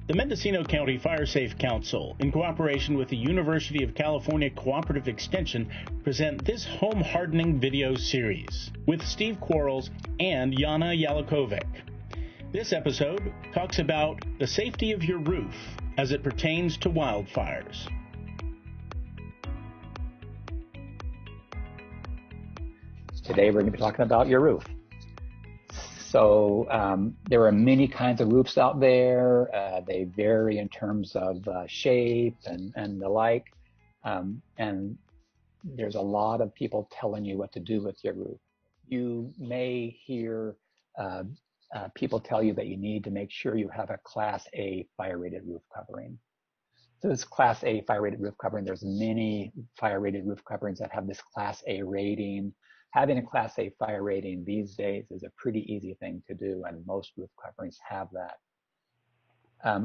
The Mendocino County Fire Safe Council, in cooperation with the University of California Cooperative Extension, present this home hardening video series with Steve Quarles and Yana Yalakovic. This episode talks about the safety of your roof as it pertains to wildfires. Today we're going to be talking about your roof. So there are many kinds of roofs out there. They vary in terms of shape and the like. And there's a lot of people telling you what to do with your roof. You may hear people tell you that you need to make sure you have a Class A fire-rated roof covering. So this Class A fire-rated roof covering, there's many fire-rated roof coverings that have this Class A rating. Having a Class A fire rating these days is a pretty easy thing to do, and most roof coverings have that.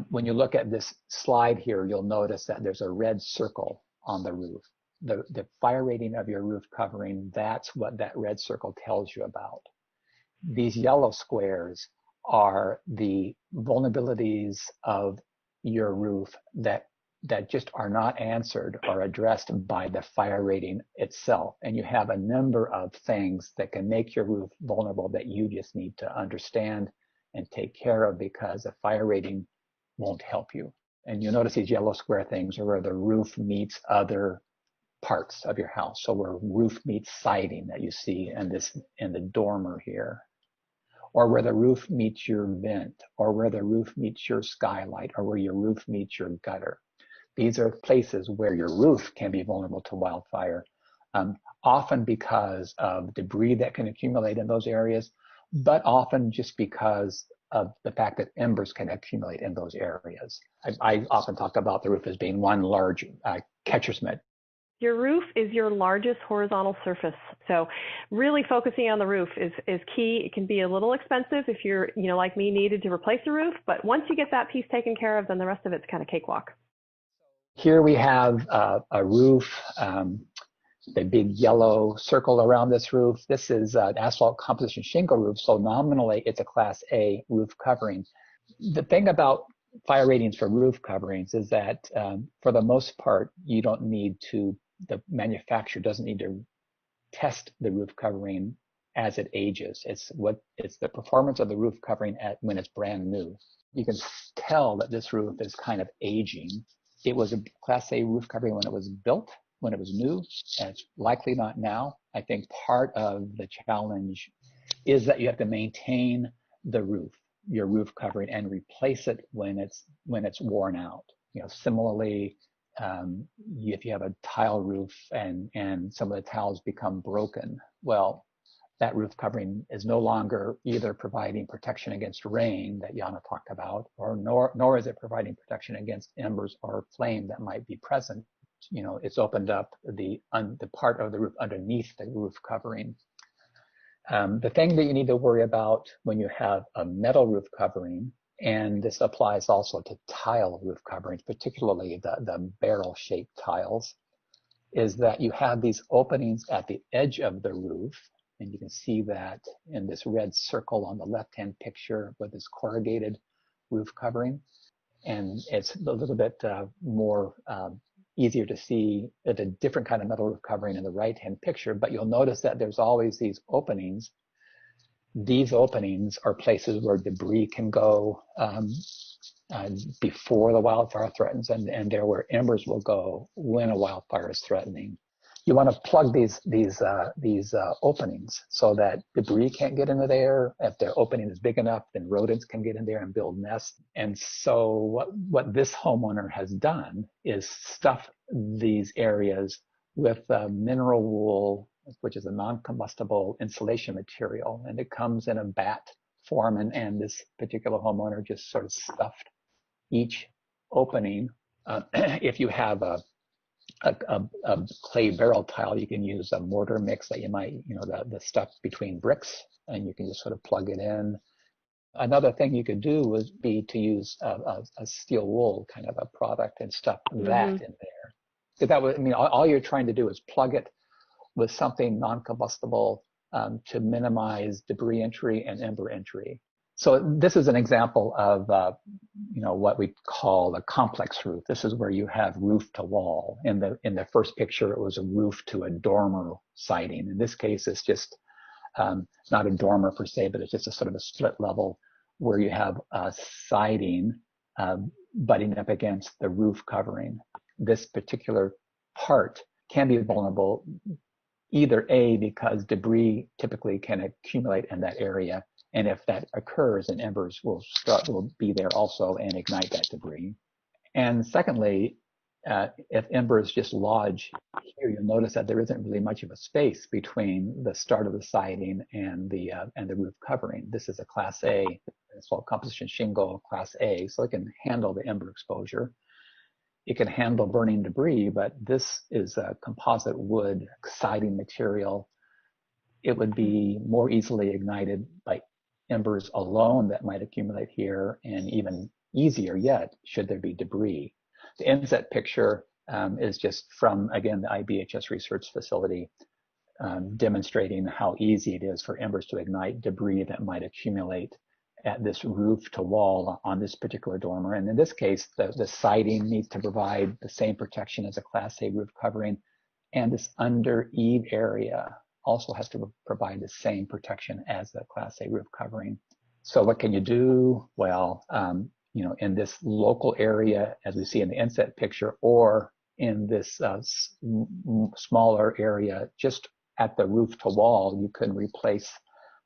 When you look at this slide here, you'll notice that there's a red circle on the roof. The fire rating of your roof covering, that's what that red circle tells you about. These yellow squares are the vulnerabilities of your roof that just are not answered or addressed by the fire rating itself. And you have a number of things that can make your roof vulnerable that you just need to understand and take care of, because a fire rating won't help you. And you'll notice these yellow square things are where the roof meets other parts of your house. So where roof meets siding that you see in the dormer here, or where the roof meets your vent, or where the roof meets your skylight, or where your roof meets your gutter. These are places where your roof can be vulnerable to wildfire, often because of debris that can accumulate in those areas, but often just because of the fact that embers can accumulate in those areas. I often talk about the roof as being one large catcher's mitt. Your roof is your largest horizontal surface. So really focusing on the roof is key. It can be a little expensive if you're, like me, needed to replace a roof, but once you get that piece taken care of, then the rest of it's kind of cakewalk. Here we have a roof, the big yellow circle around this roof. This is an asphalt composition shingle roof, so nominally it's a Class A roof covering. The thing about fire ratings for roof coverings is that for the most part, you don't need to, the manufacturer doesn't need to test the roof covering as it ages. It's the performance of the roof covering when it's brand new. You can tell that this roof is kind of aging. It was a Class A roof covering when it was built, when it was new, and it's likely not now. I think part of the challenge is that you have to maintain the roof, your roof covering, and replace it when it's worn out. Similarly, if you have a tile roof and some of the tiles become broken, well, that roof covering is no longer either providing protection against rain that Yana talked about, or nor is it providing protection against embers or flame that might be present. It's opened up the part of the roof underneath the roof covering. The thing that you need to worry about when you have a metal roof covering, and this applies also to tile roof coverings, particularly the barrel-shaped tiles, is that you have these openings at the edge of the roof. And you can see that in this red circle on the left-hand picture with this corrugated roof covering. And it's a little bit more easier to see a different kind of metal roof covering in the right-hand picture, but you'll notice that there's always these openings. These openings are places where debris can go before the wildfire threatens, and they're where embers will go when a wildfire is threatening. You want to plug these openings so that debris can't get into there. If the opening is big enough, then rodents can get in there and build nests. And so what this homeowner has done is stuff these areas with mineral wool, which is a non-combustible insulation material, and it comes in a bat form. And this particular homeowner just sort of stuffed each opening. If you have a clay barrel tile, you can use a mortar mix that you might, the stuff between bricks, and you can just sort of plug it in. Another thing you could do would be to use a steel wool kind of a product and stuff that in there. Because that would, all you're trying to do is plug it with something non-combustible to minimize debris entry and ember entry. So this is an example of what we call a complex roof. This is where you have roof to wall. In the first picture, it was a roof to a dormer siding. In this case, it's just not a dormer per se, but it's just a sort of a split level where you have a siding butting up against the roof covering. This particular part can be vulnerable, either A, because debris typically can accumulate in that area, and if that occurs, then embers will be there also and ignite that debris. And secondly, if embers just lodge here, you'll notice that there isn't really much of a space between the start of the siding and the roof covering. This is a Class A, asphalt composition shingle, Class A, so it can handle the ember exposure. It can handle burning debris, but this is a composite wood siding material. It would be more easily ignited by embers alone that might accumulate here, and even easier yet should there be debris. The inset picture is just from, again, the IBHS research facility, demonstrating how easy it is for embers to ignite debris that might accumulate at this roof to wall on this particular dormer. And in this case, the siding needs to provide the same protection as a Class A roof covering, and this under eave area also has to provide the same protection as the Class A roof covering. So what can you do? Well, in this local area, as we see in the inset picture, or in this smaller area just at the roof to wall, you can replace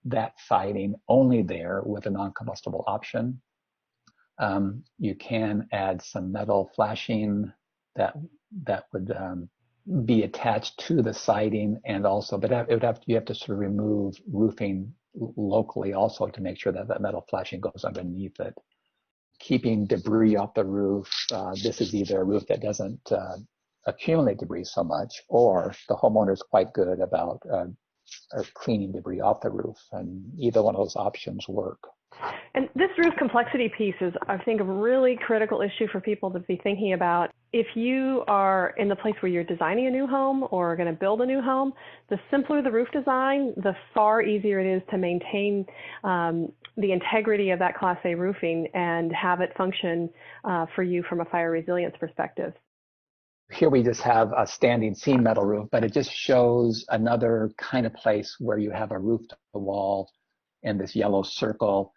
that siding only there with a non-combustible option. You can add some metal flashing that would be attached to the siding, and also, but you have to sort of remove roofing locally also to make sure that that metal flashing goes underneath it. Keeping debris off the roof, this is either a roof that doesn't accumulate debris so much, or the homeowner is quite good about cleaning debris off the roof, and either one of those options work. And this roof complexity piece is, I think, a really critical issue for people to be thinking about. If you are in the place where you're designing a new home or going to build a new home, the simpler the roof design, the far easier it is to maintain the integrity of that Class A roofing and have it function for you from a fire resilience perspective. Here we just have a standing seam metal roof, but it just shows another kind of place where you have a roof to the wall in this yellow circle.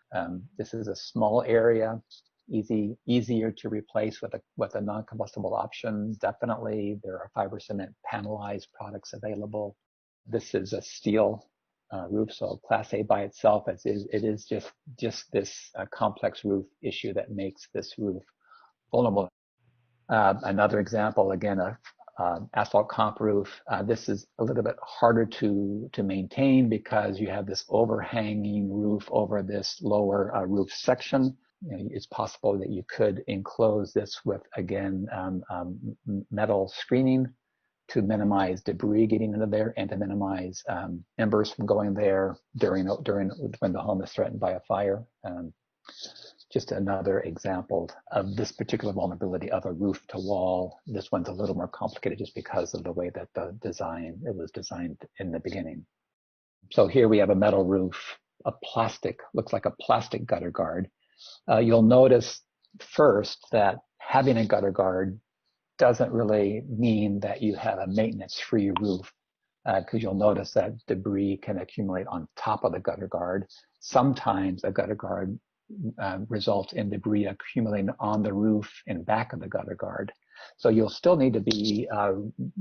This is a small area, easier to replace with a non-combustible option. Definitely, there are fiber cement panelized products available. This is a steel roof, so Class A by itself, it is just this complex roof issue that makes this roof vulnerable. Another example, again, asphalt comp roof. This is a little bit harder to maintain because you have this overhanging roof over this lower roof section. It's possible that you could enclose this with, again, metal screening to minimize debris getting into there and to minimize embers from going there during when the home is threatened by a fire. Just another example of this particular vulnerability of a roof to wall. This one's a little more complicated just because of the way that it was designed in the beginning. So here we have a metal roof, looks like a plastic gutter guard. You'll notice first that having a gutter guard doesn't really mean that you have a maintenance-free roof, because you'll notice that debris can accumulate on top of the gutter guard. Sometimes a gutter guard results in debris accumulating on the roof and back of the gutter guard. So you'll still need to be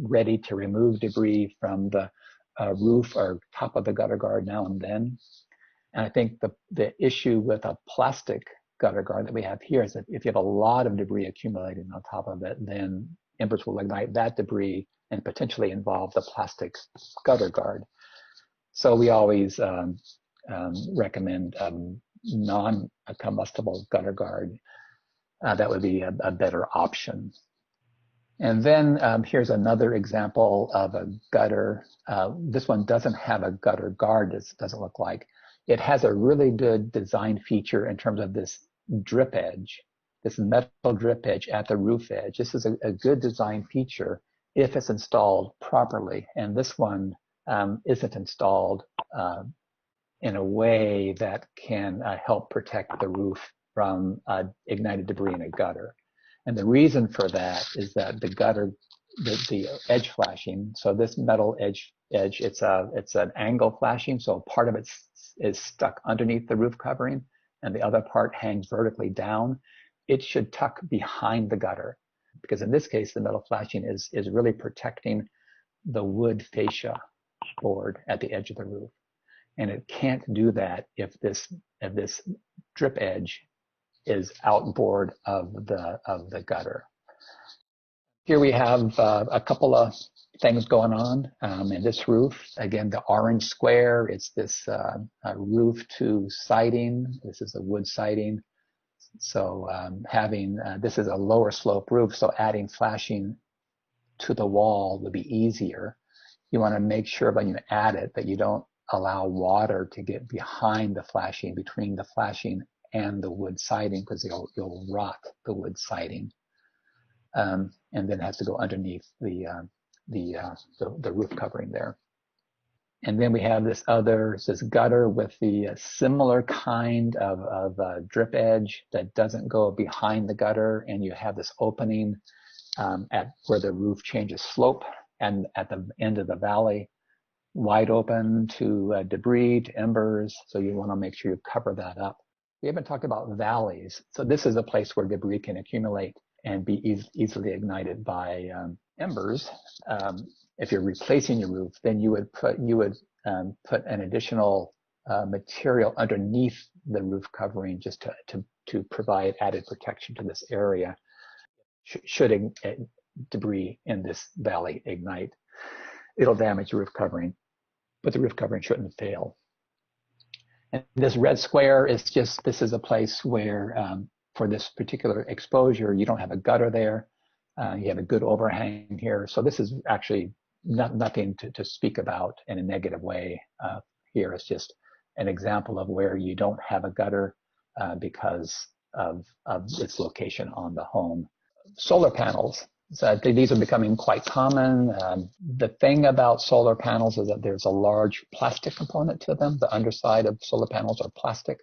ready to remove debris from the roof or top of the gutter guard now and then. And I think the issue with a plastic gutter guard that we have here is that if you have a lot of debris accumulating on top of it, then embers will ignite that debris and potentially involve the plastic gutter guard. So we always recommend non-combustible gutter guard. That would be a better option. And then here's another example of a gutter. This one doesn't have a gutter guard, it doesn't look like. It has a really good design feature in terms of this drip edge, this metal drip edge at the roof edge. This is a good design feature if it's installed properly. And this one isn't installed in a way that can help protect the roof from ignited debris in a gutter. And the reason for that is that the gutter, the edge flashing, so this metal edge, it's an angle flashing, so part of it is stuck underneath the roof covering and the other part hangs vertically down. It should tuck behind the gutter, because in this case, the metal flashing is really protecting the wood fascia board at the edge of the roof. And it can't do that if this drip edge is outboard of the gutter. Here we have a couple of things going on in this roof. Again, the orange square, it's this roof to siding. This is a wood siding. So this is a lower slope roof, so adding flashing to the wall would be easier. You want to make sure when you add it that you don't allow water to get behind the flashing, between the flashing and the wood siding, because you'll rot the wood siding, and then it has to go underneath the roof covering there. And then we have this gutter with the similar kind of drip edge that doesn't go behind the gutter, and you have this opening at where the roof changes slope and at the end of the valley, wide open to debris, to embers. So you want to make sure you cover that up. We haven't talked about valleys. So this is a place where debris can accumulate and be easily ignited by embers. If you're replacing your roof, then you would put an additional material underneath the roof covering just to provide added protection to this area. Should debris in this valley ignite, it'll damage the roof covering, but the roof covering shouldn't fail. And this red square is this is a place where for this particular exposure, you don't have a gutter there. You have a good overhang here. So this is actually nothing to speak about in a negative way here. It's just an example of where you don't have a gutter because of its location on the home. Solar panels. So these are becoming quite common. The thing about solar panels is that there's a large plastic component to them. The underside of solar panels are plastic.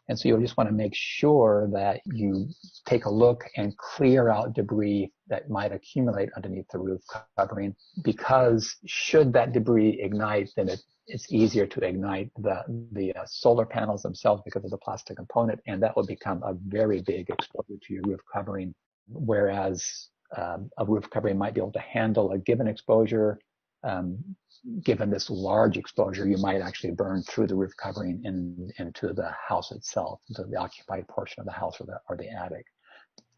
And so you'll just want to make sure that you take a look and clear out debris that might accumulate underneath the roof covering, because should that debris ignite, then it's easier to ignite the solar panels themselves because of the plastic component, and that will become a very big exposure to your roof covering. Whereas a roof covering might be able to handle a given exposure. Given this large exposure, you might actually burn through the roof covering into the house itself, into the occupied portion of the house or the attic.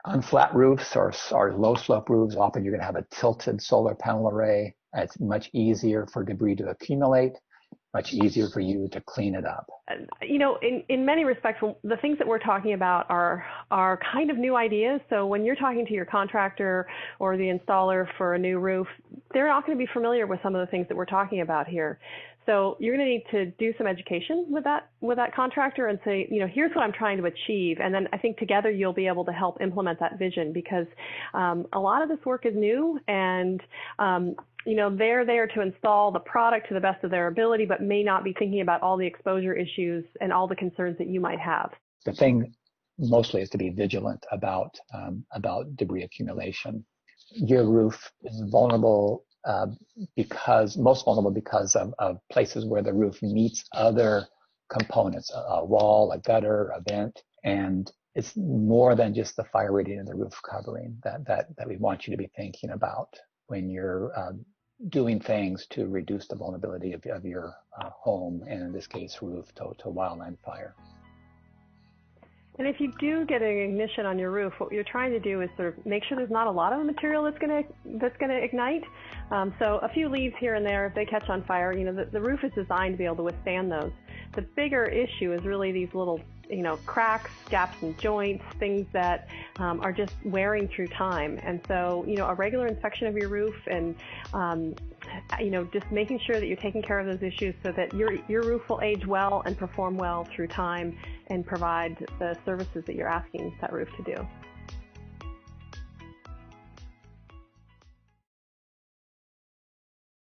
On flat roofs or low slope roofs, often you're going to have a tilted solar panel array. It's much easier for debris to accumulate, much easier for you to clean it up. You know, in many respects, the things that we're talking about are kind of new ideas. So when you're talking to your contractor or the installer for a new roof, they're not going to be familiar with some of the things that we're talking about here. So you're going to need to do some education with that contractor and say, you know, here's what I'm trying to achieve. And then I think together you'll be able to help implement that vision, because a lot of this work is new, and you know, they're there to install the product to the best of their ability, but may not be thinking about all the exposure issues and all the concerns that you might have. The thing mostly is to be vigilant about debris accumulation. Your roof is vulnerable most vulnerable because of places where the roof meets other components, a wall, a gutter, a vent, and it's more than just the fire rating and the roof covering that we want you to be thinking about when you're doing things to reduce the vulnerability of your home, and in this case, roof to wildland fire. And if you do get an ignition on your roof, what you're trying to do is sort of make sure there's not a lot of material that's going to ignite. So a few leaves here and there, if they catch on fire, you know, the roof is designed to be able to withstand those. The bigger issue is really these little, you know, cracks, gaps and joints, things that are just wearing through time. And so, you know, a regular inspection of your roof and, you know, just making sure that you're taking care of those issues so that your roof will age well and perform well through time and provide the services that you're asking that roof to do.